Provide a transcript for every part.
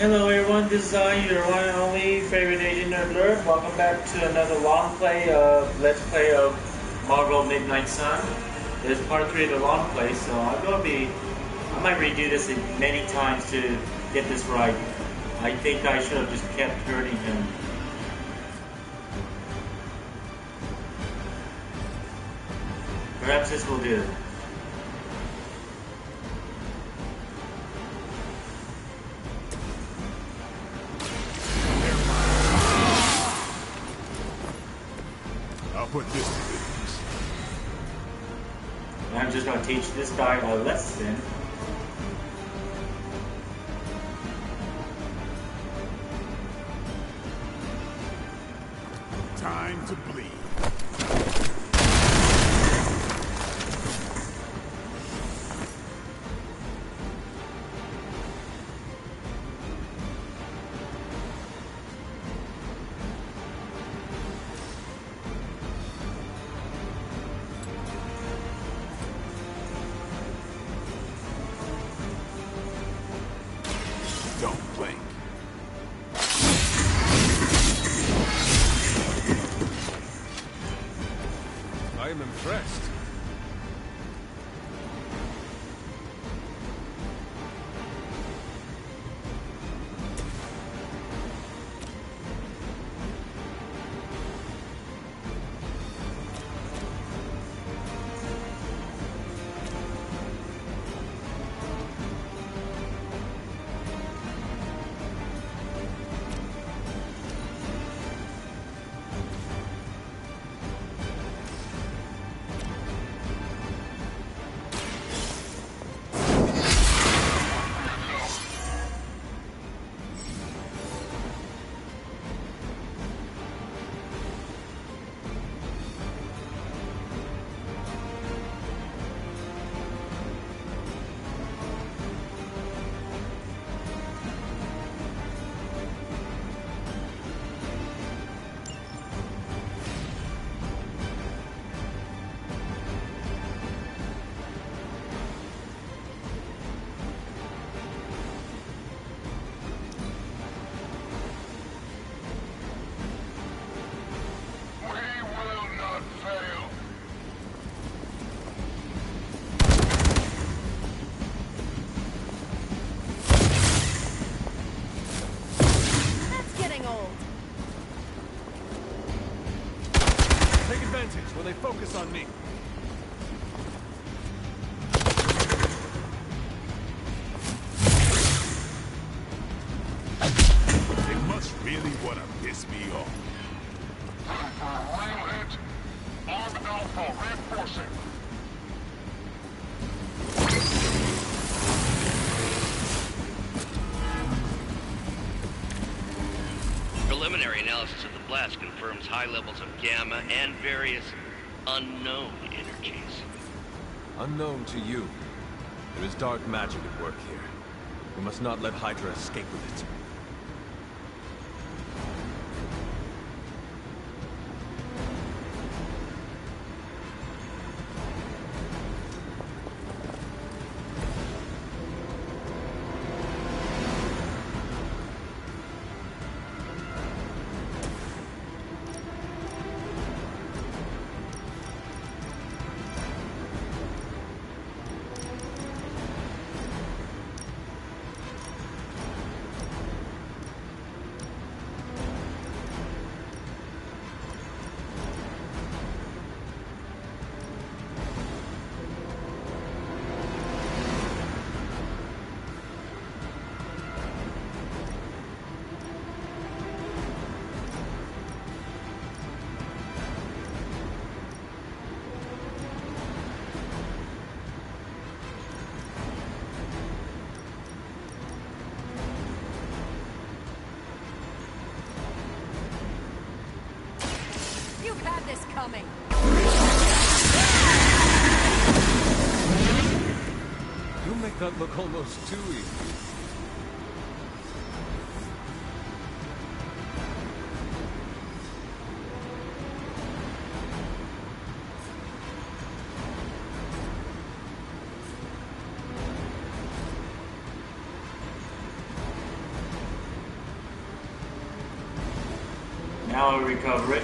Hello everyone, this is your one and only favorite Asian nerd blurb. Welcome back to another long play of Let's Play of Marvel Midnight Sun. It is part 3 of the long play, so I might redo this many times to get this right. I think I should have just kept hurting him. Perhaps this will do. I'll put this to good use. I'm just going to teach this guy a lesson. Time to bleed. Don't blink. I am impressed. Take advantage while they focus on me. They must really want to piss me off. Time for a real hit. Armed Alpha reinforcing. Preliminary analysis of the blast confirms high levels of gamma and various unknown energies. Unknown to you. There is dark magic at work here. We must not let Hydra escape with it. You had this coming. You make that look almost too easy. Now I'll recover it.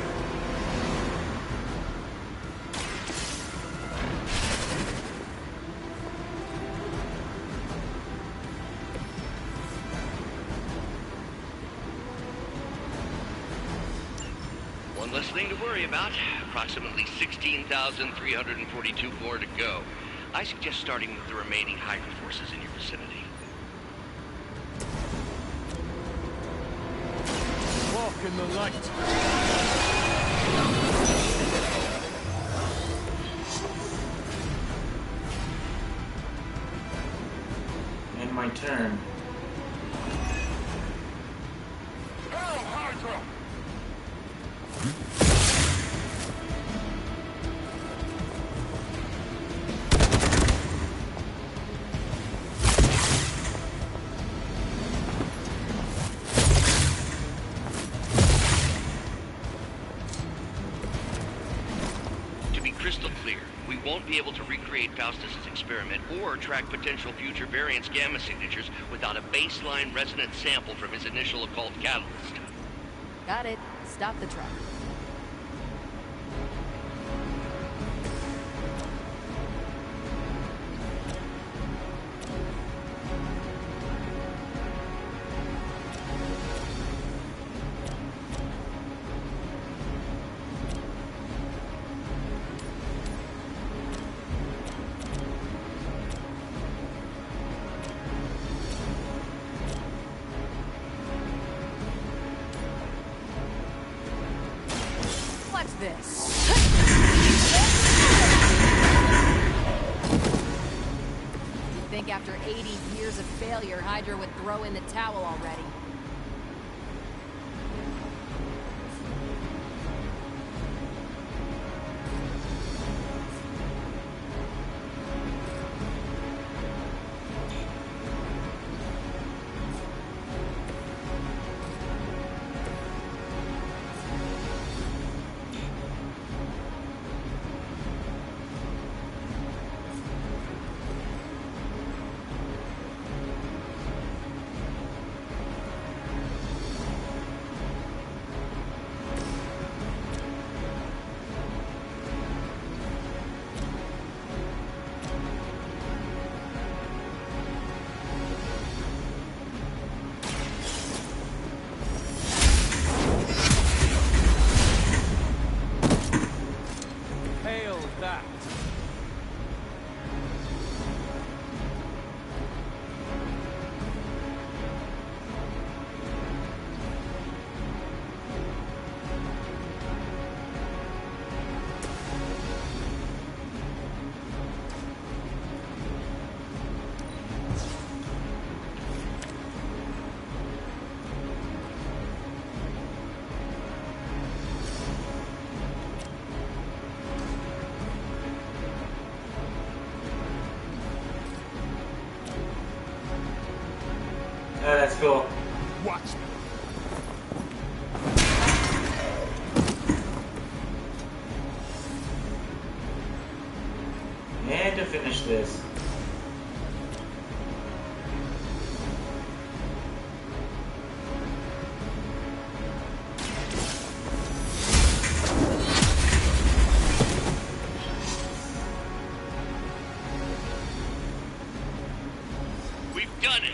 One less thing to worry about. Approximately 16,342 more to go. I suggest starting with the remaining Hydra forces in your vicinity. Walk in the light. And my turn. Hail Hydra! Crystal clear. We won't be able to recreate Faustus's experiment or track potential future variants' gamma signatures without a baseline resonant sample from his initial occult catalyst. Got it. Stop the truck. Watch this. You'd think after 80 years of failure, Hydra would throw in the towel already. Hail that. Oh, that's cool. Watch me. And to finish this. We've done it!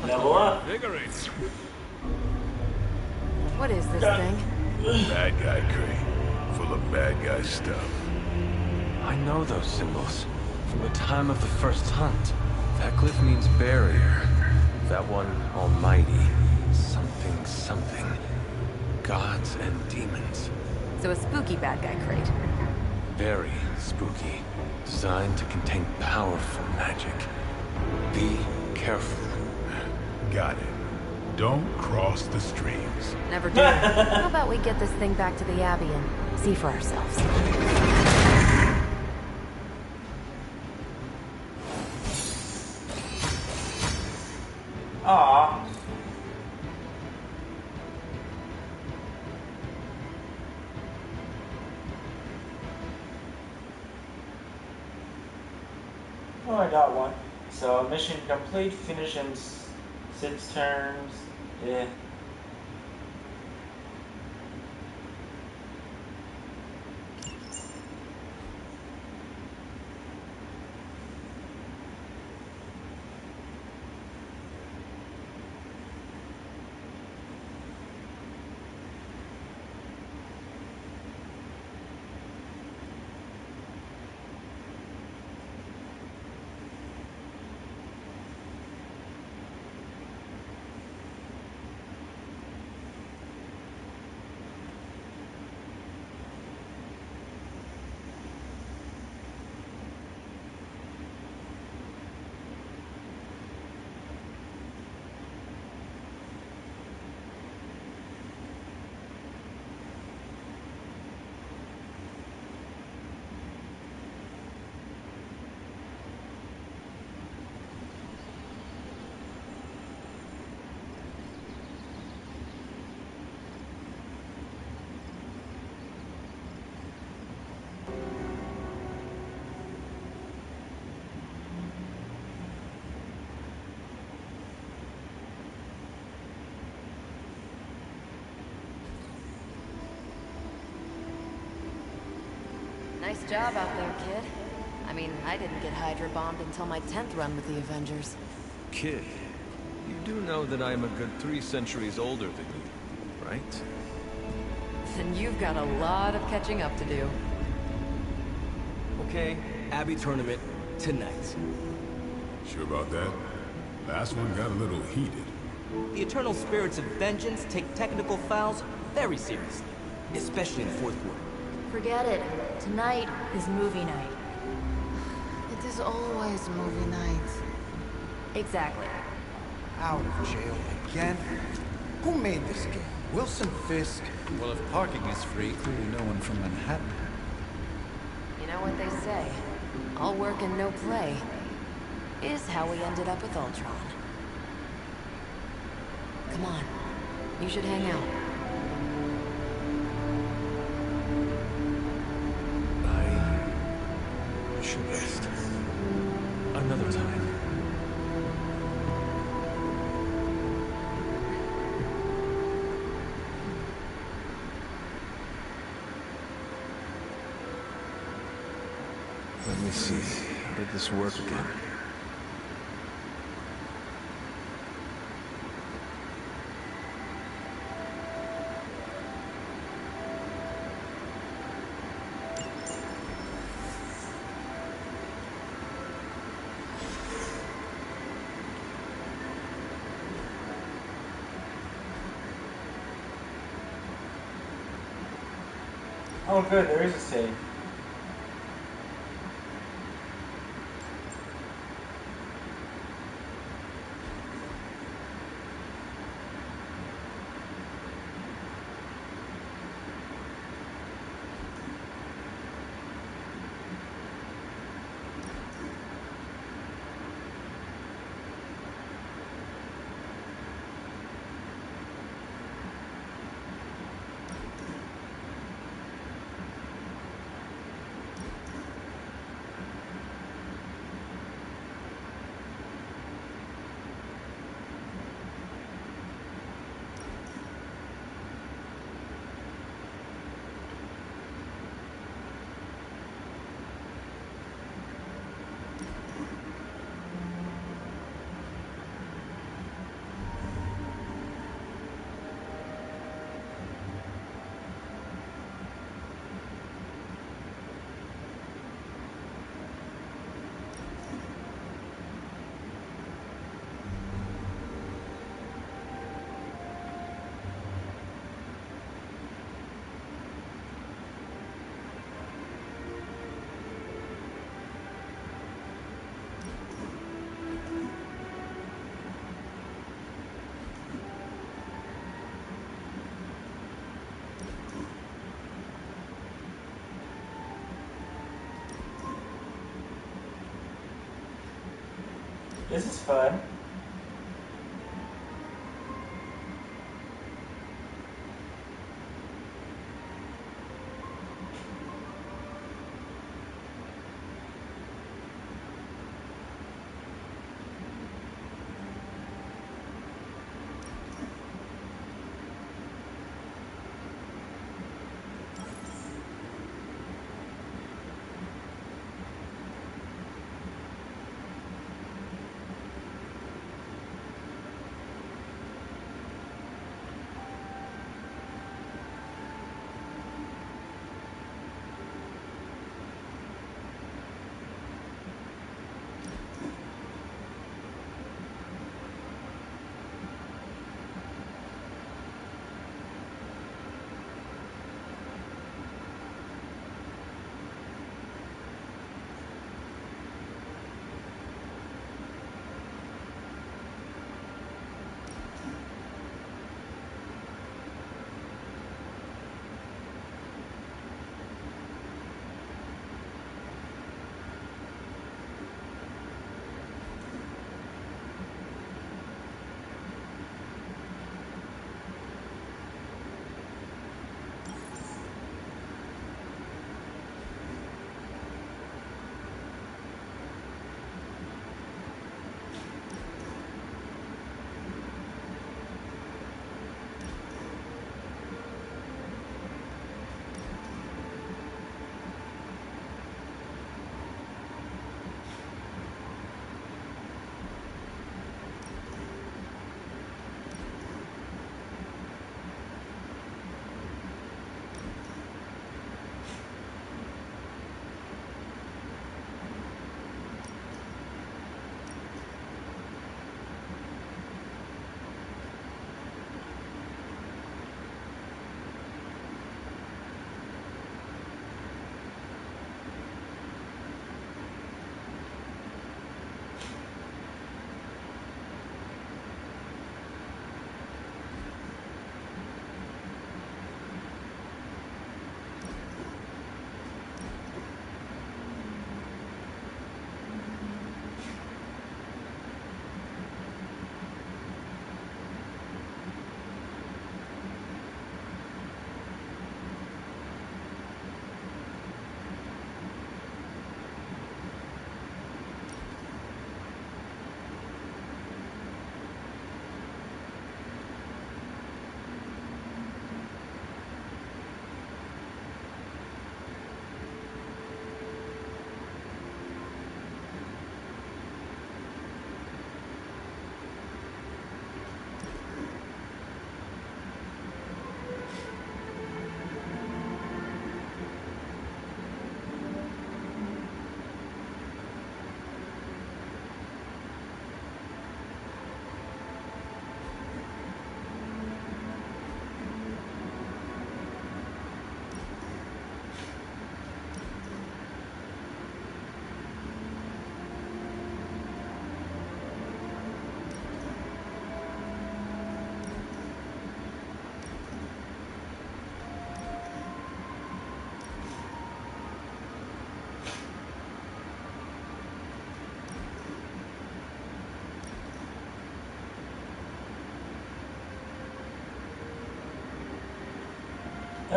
Level up. Vigorate. What is this thing? Bad guy crate, full of bad guy stuff. I know those symbols from the time of the first hunt. That glyph means barrier. That one, almighty. Something, something. Gods and demons. So a spooky bad guy crate. Very spooky. Designed to contain powerful magic. Be careful. Got it. Don't cross the streams. Never do. How about we get this thing back to the Abbey and see for ourselves? Aww. Oh, I got one. So mission complete, finish in 6 turns. Yeah. Nice job out there, kid. I mean, I didn't get Hydra bombed until my 10th run with the Avengers. Kid, you do know that I am a good 3 centuries older than you, right? Then you've got a lot of catching up to do. Okay, Abbey tournament tonight. Sure about that? Last one got a little heated. The Eternal Spirits of Vengeance take technical fouls very seriously, especially in the fourth quarter. Forget it. Tonight is movie night. It is always movie night. Exactly. Out of jail again? Who made this game? Wilson Fisk? Well, if parking is free, clearly no one from Manhattan. You know what they say? All work and no play is how we ended up with Ultron. Come on. You should hang out. I should rest. Another time. Let me see. How did this work again? Oh good, there is a save. This is fun.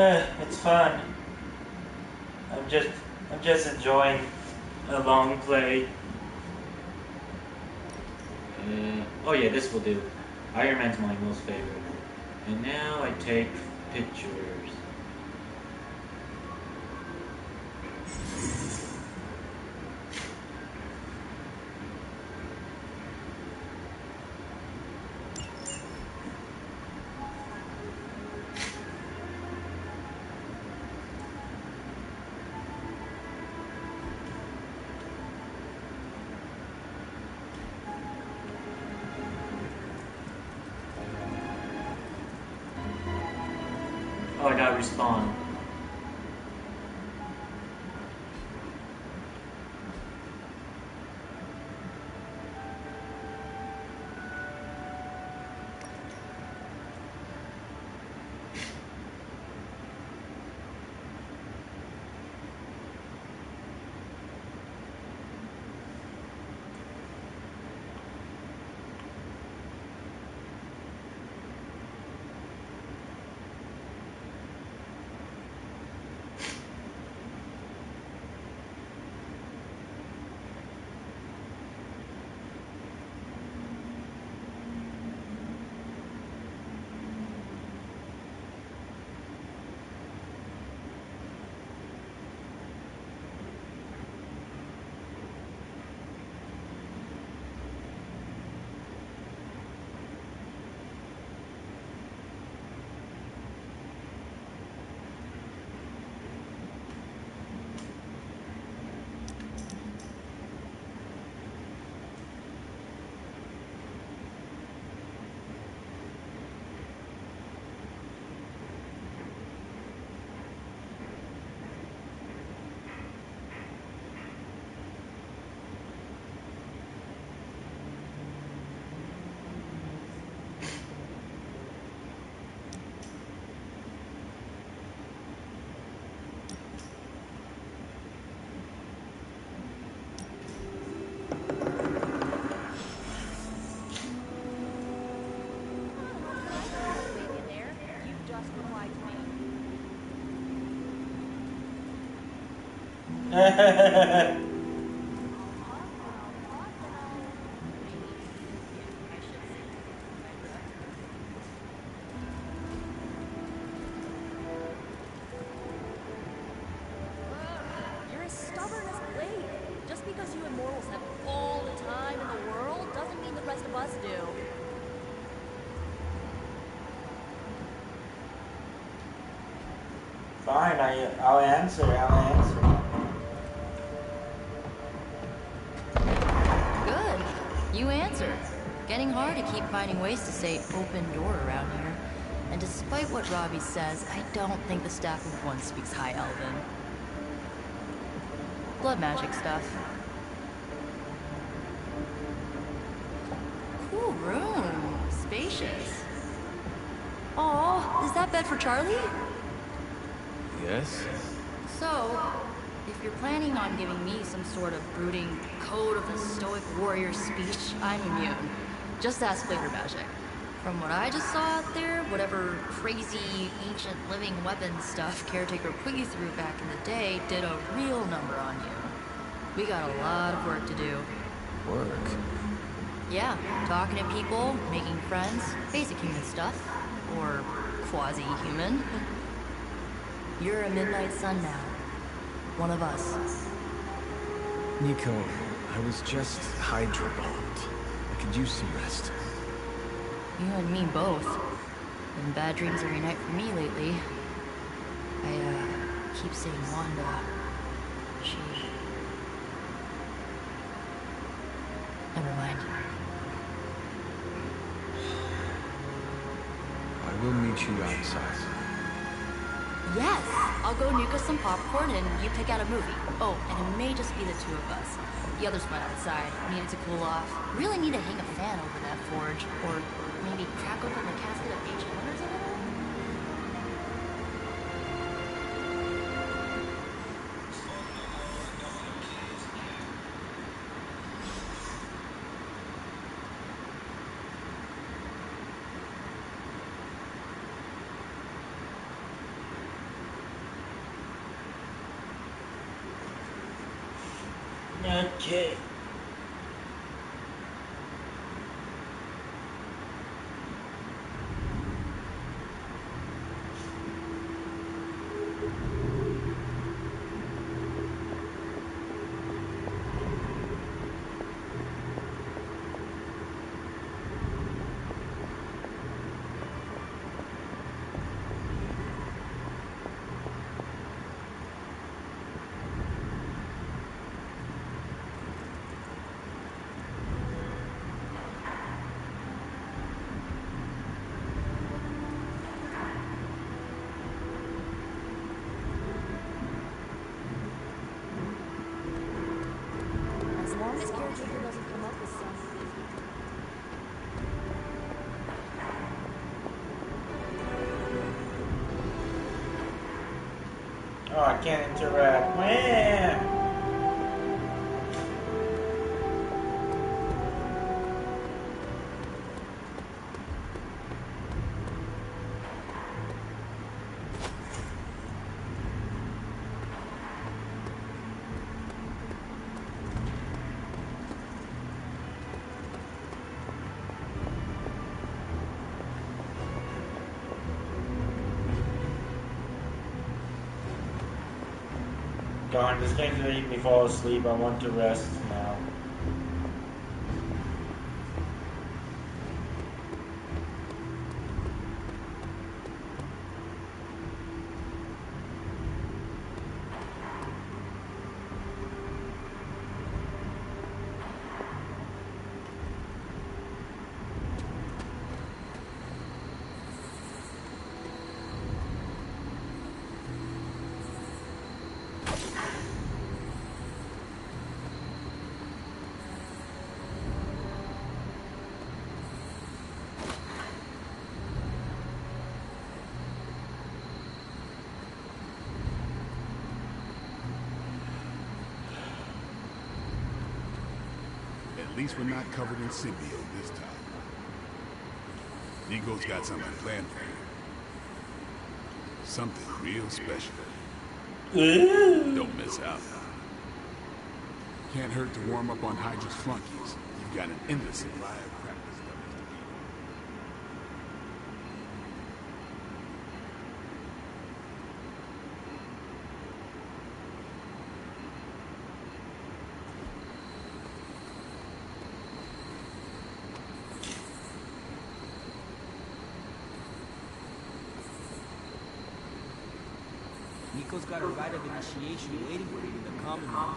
It's fun. I'm just I'm just enjoying a long play. Oh yeah, this will do. Iron Man's my most favorite. And now I take pictures. Oh, I gotta respawn. You're as stubborn as Blade. Just because you immortals have all the time in the world doesn't mean the rest of us do. Fine, I'll answer. I'll answer. Good. You answered. Getting hard to keep finding ways to say open door around here. And despite what Robbie says, I don't think the staff of one speaks High Elven. Blood magic stuff. Cool room. Spacious. Aw, is that bed for Charlie? Yes? So, if you're planning on giving me some sort of brooding code of the stoic warrior speech, I'm immune. Just ask Flavor Magic. From what I just saw out there, whatever crazy ancient living weapon stuff Caretaker put you through back in the day did a real number on you. We got a lot of work to do. Work? Yeah, talking to people, making friends, basic human stuff. Or quasi-human. You're a Midnight Sun now. One of us. Nico, I was just Hydra bombed. I could use some rest. You and me both. Been bad dreams every night for me lately. I keep seeing Wanda. She... Never mind. I will meet you outside. Yes! I'll go nuke us some popcorn and you pick out a movie. Oh, and it may just be the two of us. The others went outside, needed to cool off. Really need to hang a fan over that forge. Or maybe crack open the casket of ancient wonders over there? Okay. As long as caretaker doesn't come up with some. Oh, I can't interact. Man. Darn, this game's making me fall asleep. I want to rest now. At least we're not covered in symbiote this time. Nico's got something planned for you. Something real special. Don't miss out. Can't hurt to warm up on Hydra's flunkies. You've got an endless supply of practice dummies to beat. Nico's got a rite of initiation waiting for you in the common room.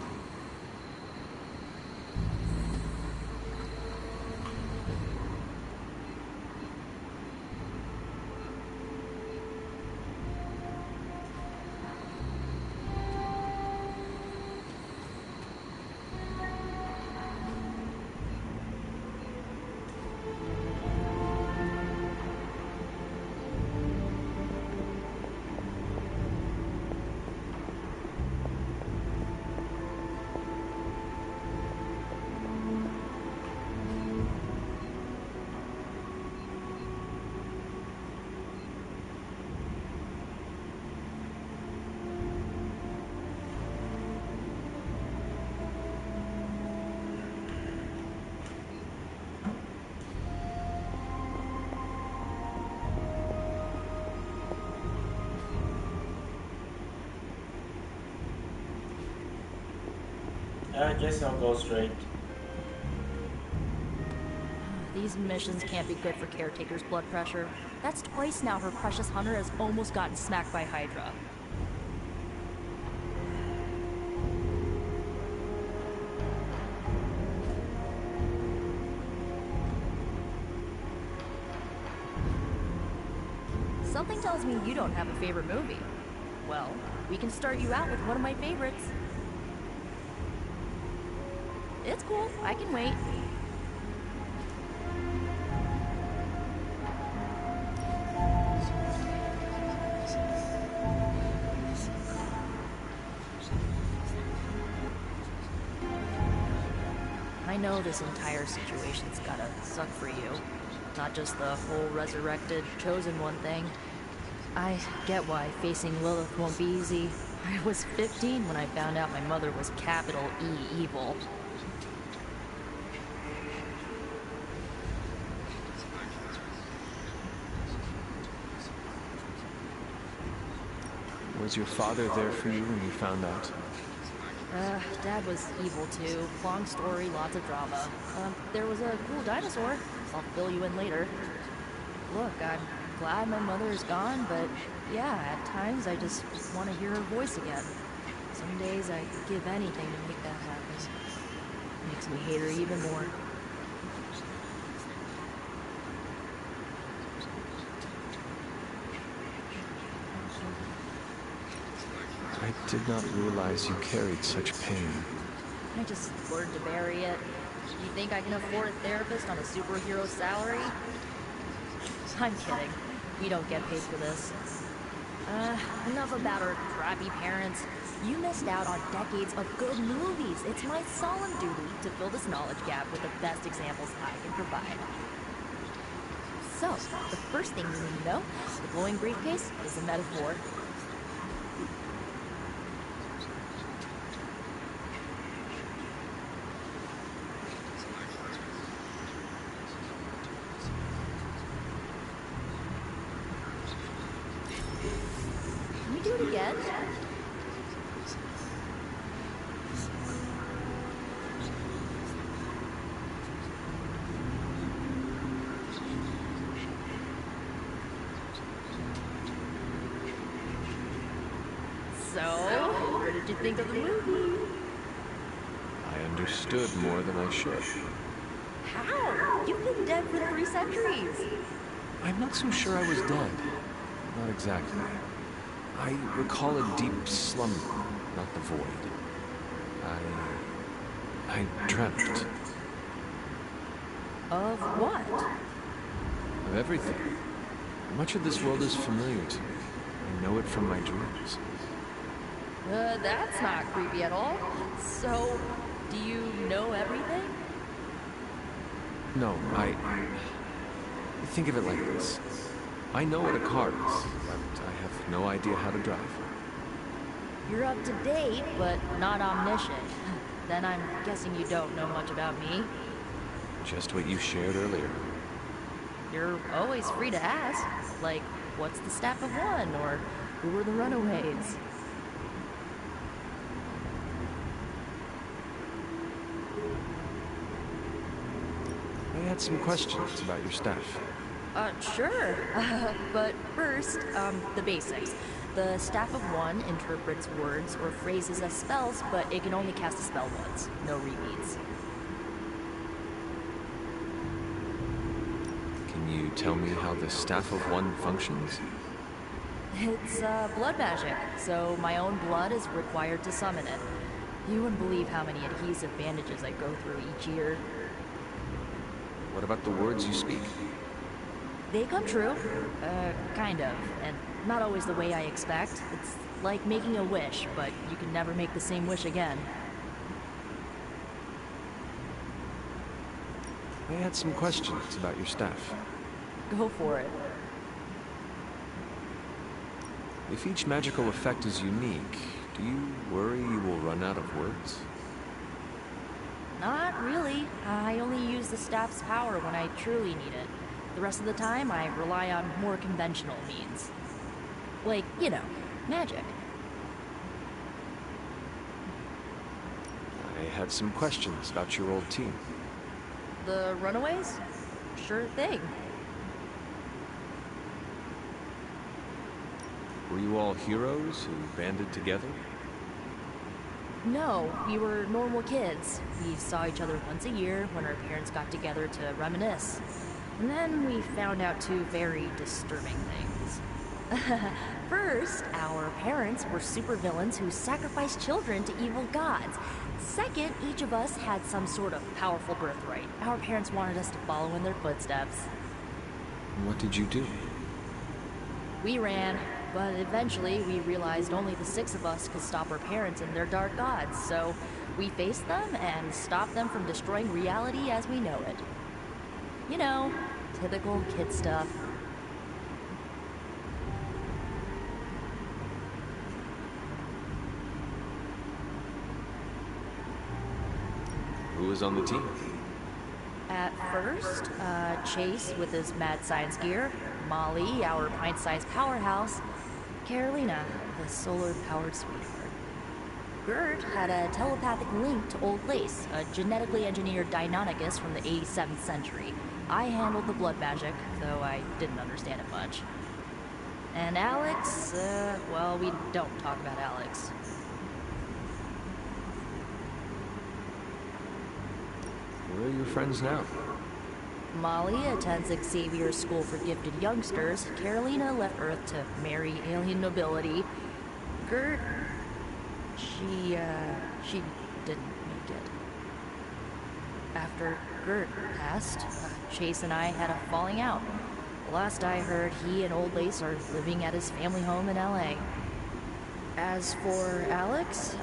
I guess I'll go straight. These missions can't be good for Caretaker's blood pressure. That's twice now her precious hunter has almost gotten smacked by Hydra. Something tells me you don't have a favorite movie. Well, we can start you out with one of my favorites. It's cool, I can wait. I know this entire situation's gotta suck for you. Not just the whole resurrected, chosen one thing. I get why facing Lilith won't be easy. I was 15 when I found out my mother was capital E evil. Was your father there for you when you found out? Dad was evil too. Long story, lots of drama. There was a cool dinosaur. I'll fill you in later. Look, I'm glad my mother is gone, but yeah, at times I just want to hear her voice again. Some days I'd give anything to make that happen. Makes me hate her even more. I did not realize you carried such pain. I just learned to bury it. You think I can afford a therapist on a superhero salary? I'm kidding. We don't get paid for this. Enough about our crappy parents. You missed out on decades of good movies. It's my solemn duty to fill this knowledge gap with the best examples I can provide. So, the first thing you need to know, the glowing briefcase is a metaphor. Can you do it again? So, what did you think of the movie? I understood more than I should. How? You've been dead for 3 centuries. I'm not so sure I was dead. Not exactly. I recall a deep slumber, not the void. I dreamt. Of what? Of everything. Much of this world is familiar to me. I know it from my dreams. That's not creepy at all. So, do you know everything? No, think of it like this. I know what a car is, but I have no idea how to drive. You're up to date, but not omniscient. Then I'm guessing you don't know much about me. Just what you shared earlier. You're always free to ask. Like, what's the staff of one? Or who were the runaways? I had some questions about your staff. Sure. But first, the basics. The Staff of One interprets words or phrases as spells, but it can only cast a spell once. No repeats. Can you tell me how the Staff of One functions? It's, blood magic, so my own blood is required to summon it. You wouldn't believe how many adhesive bandages I go through each year. What about the words you speak? They come true. Kind of. And not always the way I expect. It's like making a wish, but you can never make the same wish again. I had some questions about your staff. Go for it. If each magical effect is unique, do you worry you will run out of words? Not really. I only use the staff's power when I truly need it. The rest of the time, I rely on more conventional means. Like, you know, magic. I had some questions about your old team. The runaways? Sure thing. Were you all heroes who banded together? No, we were normal kids. We saw each other once a year when our parents got together to reminisce. And then we found out 2 very disturbing things. First, our parents were supervillains who sacrificed children to evil gods. Second, each of us had some sort of powerful birthright. Our parents wanted us to follow in their footsteps. What did you do? We ran, but eventually we realized only the 6 of us could stop our parents and their dark gods, so we faced them and stopped them from destroying reality as we know it. You know, typical kid stuff. was on the team? At first, Chase with his mad science gear, Molly, our pint-sized powerhouse, Carolina, the solar-powered sweetheart. Gert had a telepathic link to Old Lace, a genetically engineered Deinonychus from the 87th century. I handled the blood magic, though I didn't understand it much. And Alex, well, we don't talk about Alex. Where are your friends now? Molly attends Xavier's School for Gifted Youngsters. Carolina left Earth to marry alien nobility. Gert, she didn't make it. After Gert passed, Chase and I had a falling out. Last I heard, he and Old Lace are living at his family home in LA. As for Alex,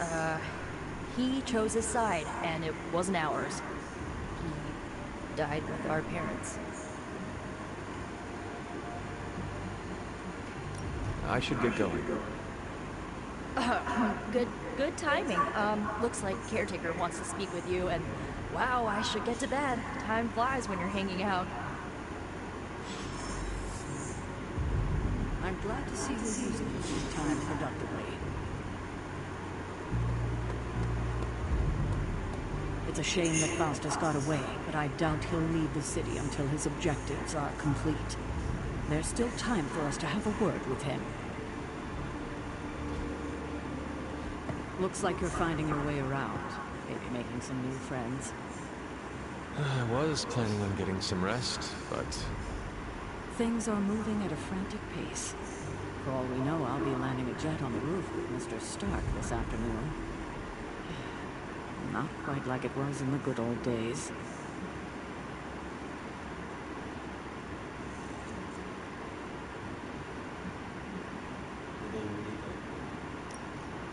he chose his side, and it wasn't ours. He died with our parents. I should get going. Good timing. Looks like Caretaker wants to speak with you, and wow, I should get to bed. Time flies when you're hanging out. I'm glad to see you using this time productively. It's a shame that Faustus got away, but I doubt he'll leave the city until his objectives are complete. There's still time for us to have a word with him. Looks like you're finding your way around, maybe making some new friends. I was planning on getting some rest, but... Things are moving at a frantic pace. For all we know, I'll be landing a jet on the roof with Mr. Stark this afternoon. Not quite like it was in the good old days.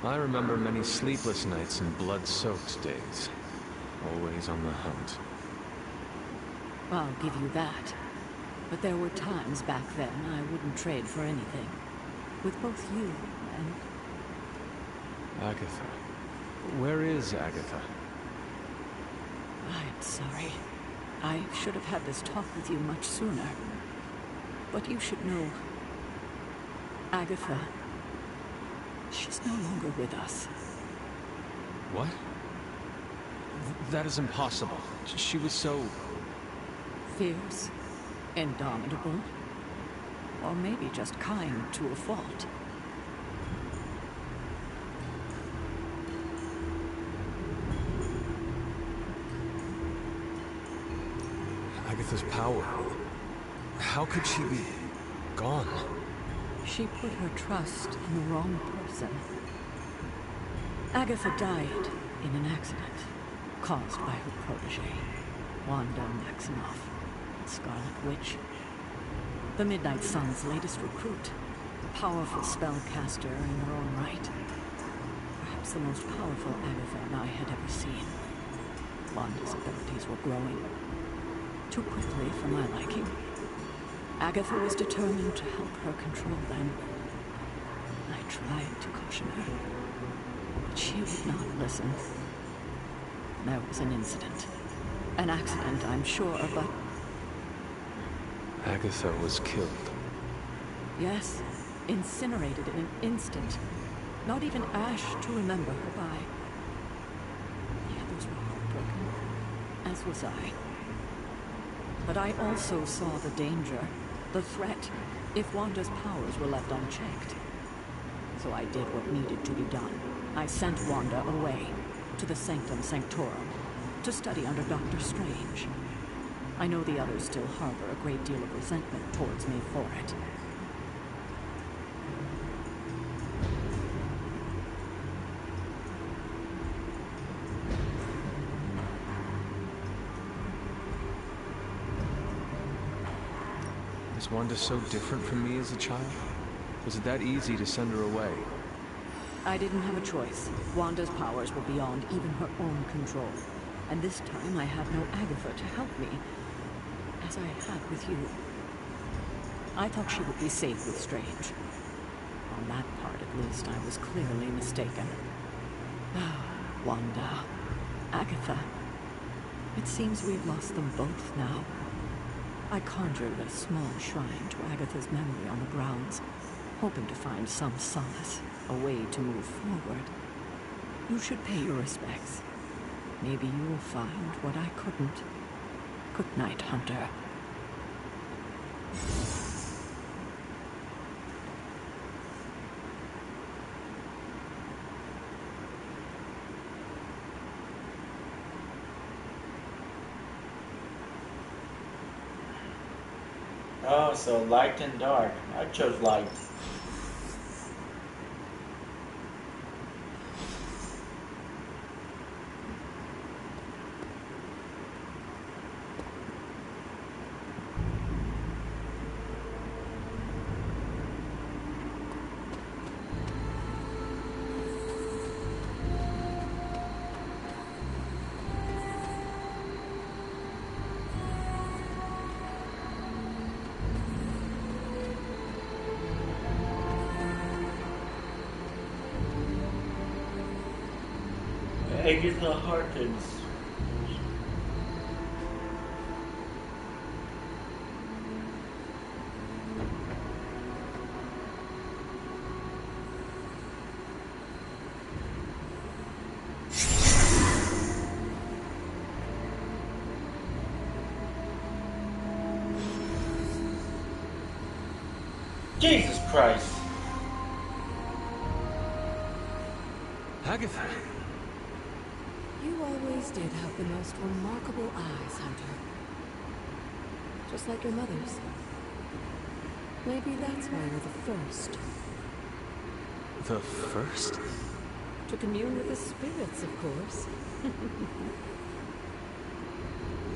I remember many sleepless nights and blood-soaked days. Always on the hunt. I'll give you that. But there were times back then I wouldn't trade for anything. With both you and... Agatha. Where is Agatha? I'm sorry. I should have had this talk with you much sooner. But you should know... Agatha... She's no longer with us. What? That is impossible. She was so... Fierce, indomitable, or maybe just kind to a fault. Agatha's power. How could she be gone? She put her trust in the wrong person. Agatha died in an accident caused by her protege, Wanda Maximoff, Scarlet Witch. The Midnight Sun's latest recruit, a powerful spellcaster in her own right. Perhaps the most powerful Agatha and I had ever seen. Wanda's abilities were growing. Too quickly for my liking. Agatha was determined to help her control them. I tried to caution her, but she would not listen. There was an incident. An accident, I'm sure, but... Agatha was killed. Yes, incinerated in an instant. Not even ash to remember her by. The others were heartbroken, as was I. But I also saw the danger, the threat, if Wanda's powers were left unchecked. So I did what needed to be done. I sent Wanda away, to the Sanctum Sanctorum, to study under Dr. Strange. I know the others still harbor a great deal of resentment towards me for it. Was Wanda so different from me as a child? Was it that easy to send her away? I didn't have a choice. Wanda's powers were beyond even her own control. And this time I had no Agatha to help me, as I had with you. I thought she would be safe with Strange. On that part, at least, I was clearly mistaken. Wanda. Agatha. It seems we've lost them both now. I conjured a small shrine to Agatha's memory on the grounds, hoping to find some solace, a way to move forward. You should pay your respects. Maybe you'll find what I couldn't. Good night, Hunter. Oh, so light and dark. I chose light. Agatha Harkins. Jesus Christ. Agatha. You always did have the most remarkable eyes, Hunter. Just like your mother's. Maybe that's why you're the first. The first? To commune with the spirits, of course.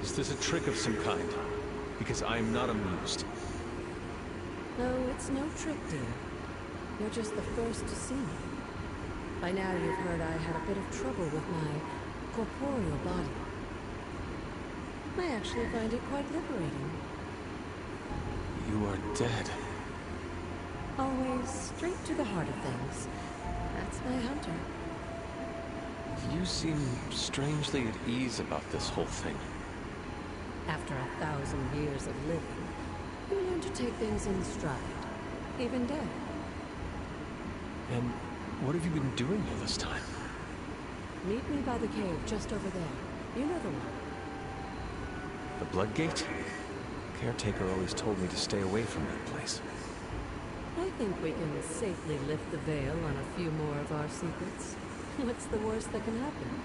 Is this a trick of some kind? Because I'm not amused. No, it's no trick, dear. You're just the first to see me. By now you've heard I had a bit of trouble with my corporeal body. I actually find it quite liberating. You are dead. Always straight to the heart of things. That's my Hunter. You seem strangely at ease about this whole thing. After 1,000 years of living, you learn to take things in stride, even death. And what have you been doing all this time? Meet me by the cave just over there. You know the one. The Blood Gate? Caretaker always told me to stay away from that place. I think we can safely lift the veil on a few more of our secrets. What's the worst that can happen?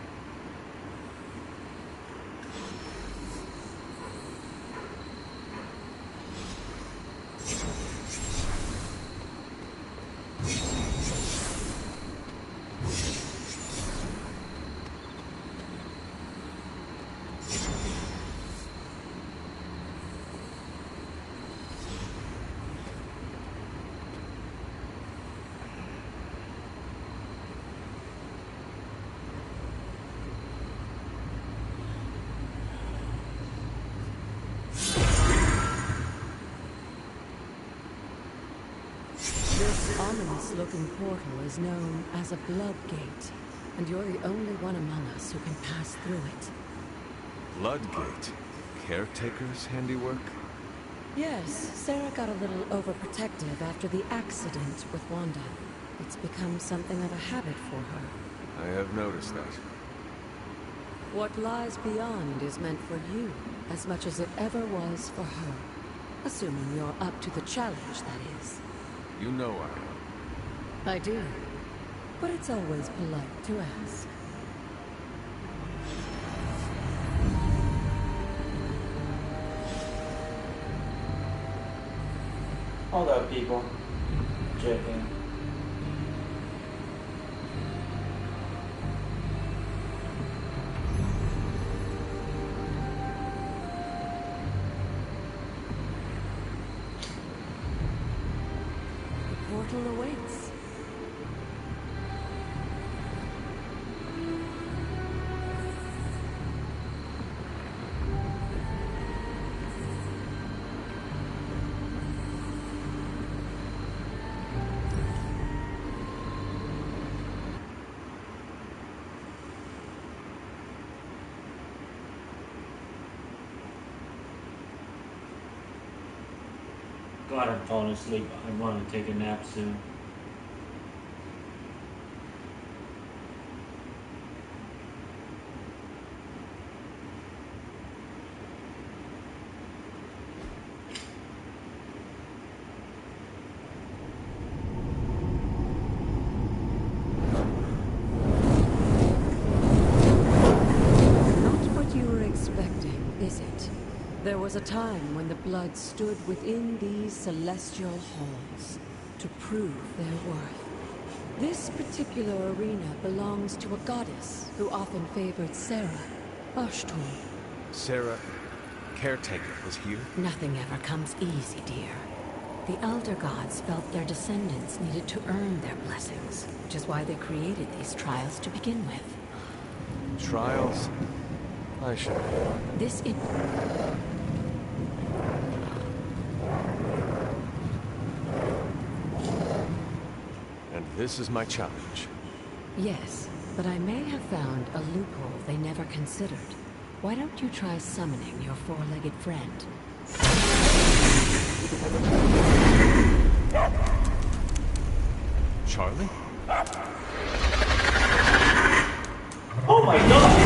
This ominous-looking portal is known as a Blood Gate, and you're the only one among us who can pass through it. Blood Gate? Caretaker's handiwork? Yes, Sarah got a little overprotective after the accident with Wanda. It's become something of a habit for her. I have noticed that. What lies beyond is meant for you, as much as it ever was for her. Assuming you're up to the challenge, that is. You know I am. I do. But it's always polite to ask. Hold up, people. Checking. Portal awaits. God, I'm falling asleep. I want to take a nap soon. There was a time when the blood stood within these celestial halls to prove their worth. This particular arena belongs to a goddess who often favored Sarah, Ashtor. Sarah, caretaker, was here? Nothing ever comes easy, dear. The Elder Gods felt their descendants needed to earn their blessings, which is why they created these trials to begin with. Trials? I should. This is... And this is my challenge. Yes, but I may have found a loophole they never considered. Why don't you try summoning your four-legged friend? Charlie? Oh my god!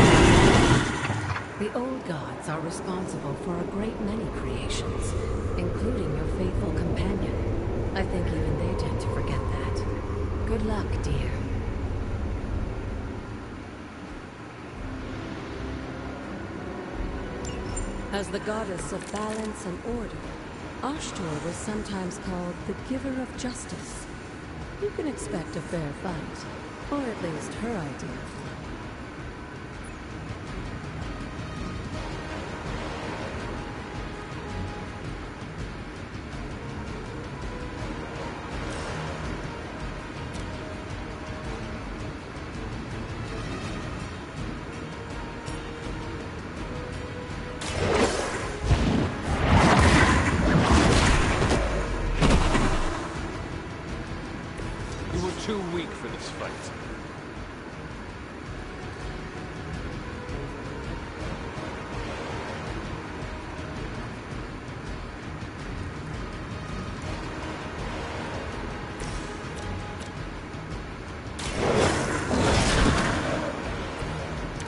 The old gods are responsible for a great many creations, including your faithful companion. I think even they tend to forget that. Good luck, dear. As the goddess of balance and order, Ashtor was sometimes called the giver of justice. You can expect a fair fight, or at least her idea of one. Too weak for this fight.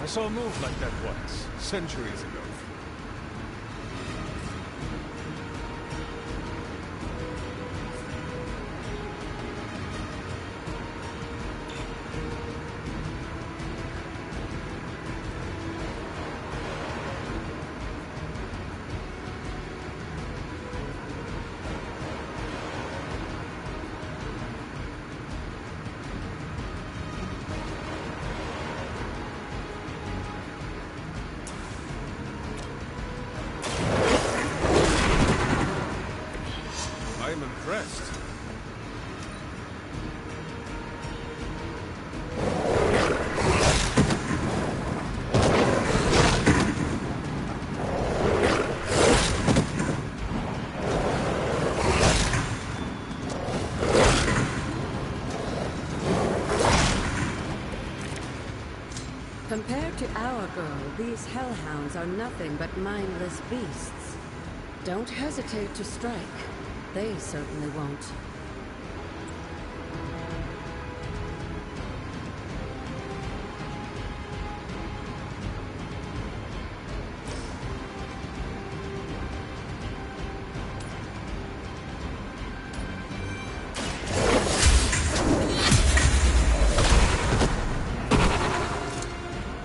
I saw a move like that once, centuries ago. I'm impressed. Compared to our girl, these hellhounds are nothing but mindless beasts. Don't hesitate to strike. They certainly won't.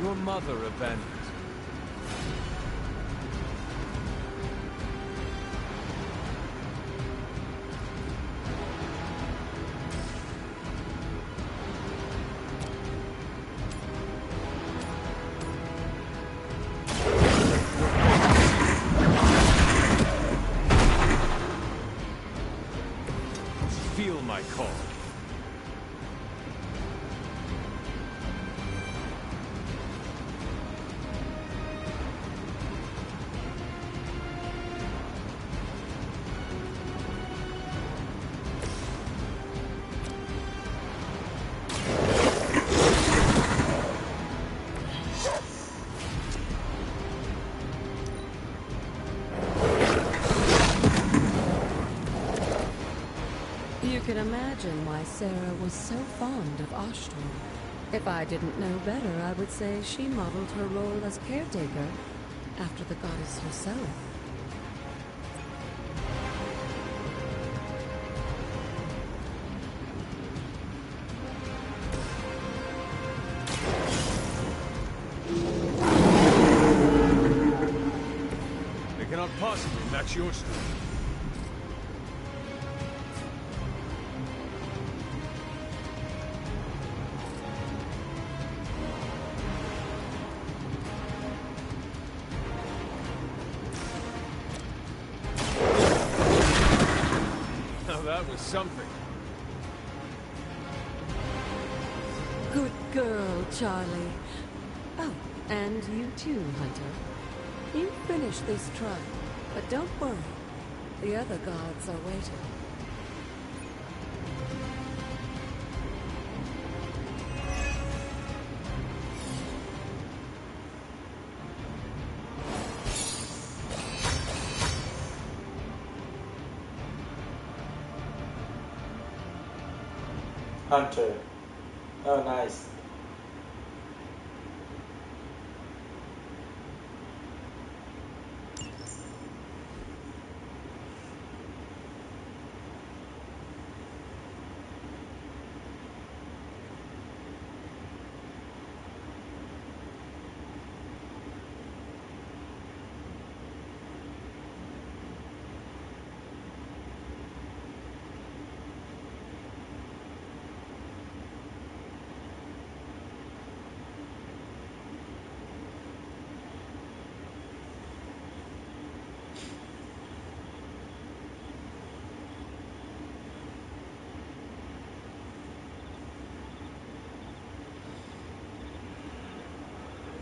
Your mother abandoned. Feel my call. You can imagine why Sarah was so fond of Ashtor. If I didn't know better, I would say she modeled her role as caretaker after the goddess herself. They cannot possibly match your strength. Now that was something. Good girl, Charlie. Oh, and you too, Hunter. You finish this trial, but don't worry. The other gods are waiting. Hunter. Oh, nice.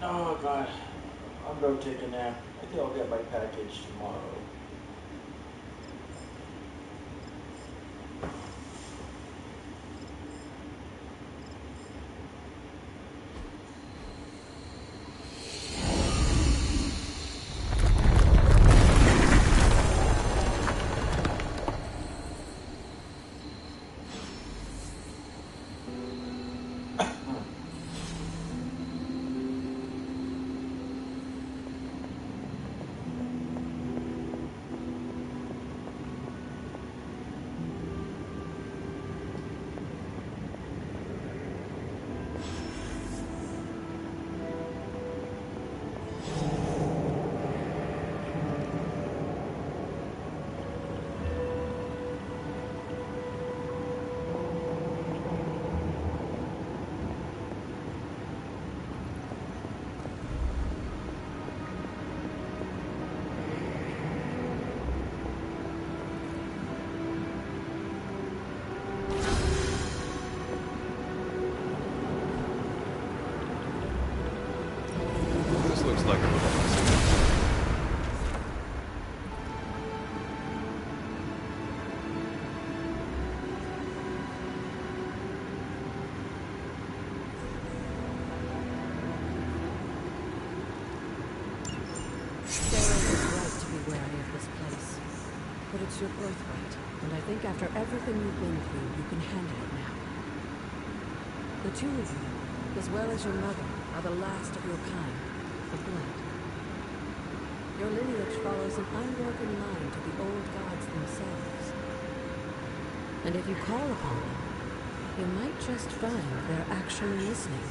Oh god, I'm gonna take a nap. I think I'll get my package tomorrow. like a But it's your birthright, and I think after everything you've been through, you can handle it now. The two of you, as well as your mother, are the last of your kind, the blood. Your lineage follows an unbroken line to the old gods themselves. And if you call upon them, you might just find they're actually listening.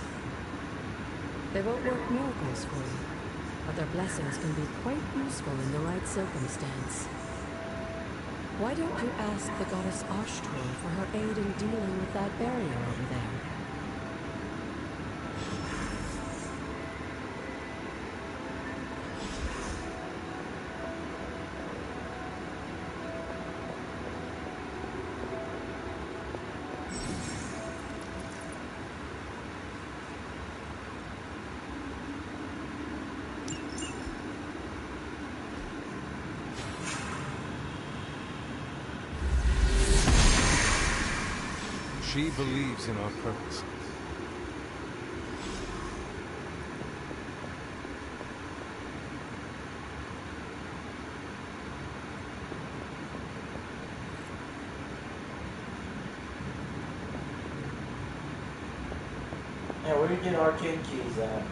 They won't work miracles for you, but their blessings can be quite useful in the right circumstance. Why don't you ask the goddess Ashtor for her aid in dealing with that barrier over there? She believes in our purpose. Yeah, where do you get arcade keys at?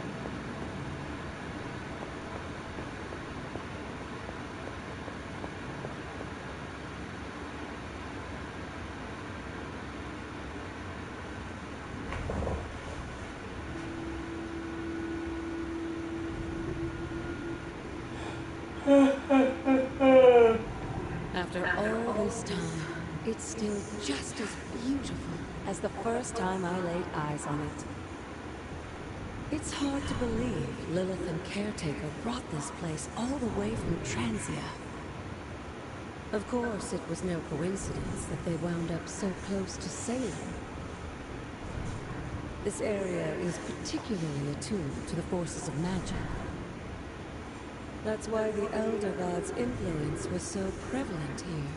After all this time, it's still just as beautiful as the first time I laid eyes on it. It's hard to believe Lilith and Caretaker brought this place all the way from Transia. Of course, it was no coincidence that they wound up so close to Salem. This area is particularly attuned to the forces of magic. That's why the Elder God's influence was so prevalent here.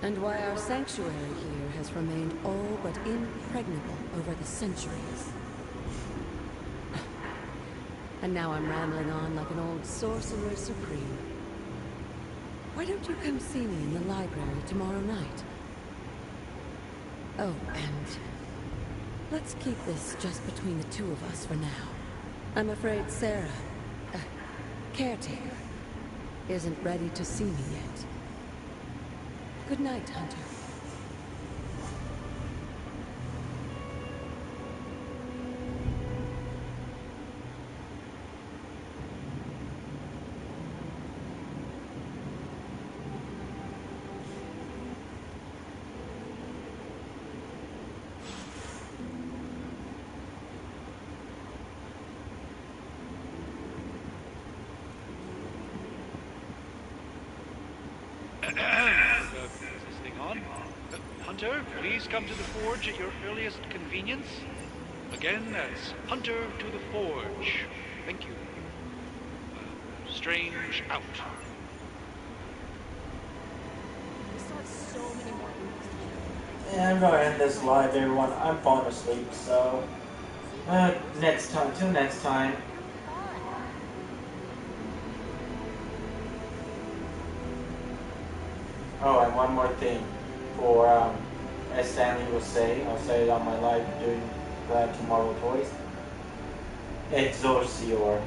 And why our sanctuary here has remained all but impregnable over the centuries. And now I'm rambling on like an old sorcerer supreme. Why don't you come see me in the library tomorrow night? Oh, and let's keep this just between the two of us for now. I'm afraid Sarah, Caretaker, isn't ready to see me yet. Good night, Hunter. Is this thing on? Hunter, please come to the forge at your earliest convenience. Again, that's Hunter to the forge. Thank you. Strange out. We still have so many more movies to show. Yeah, I'm gonna end this live, everyone. I'm falling asleep, so next time. Till next time. Oh, and one more thing. For as Stanley will say, I'll say it on my live doing Glad Tomorrow Toys. Exorcior.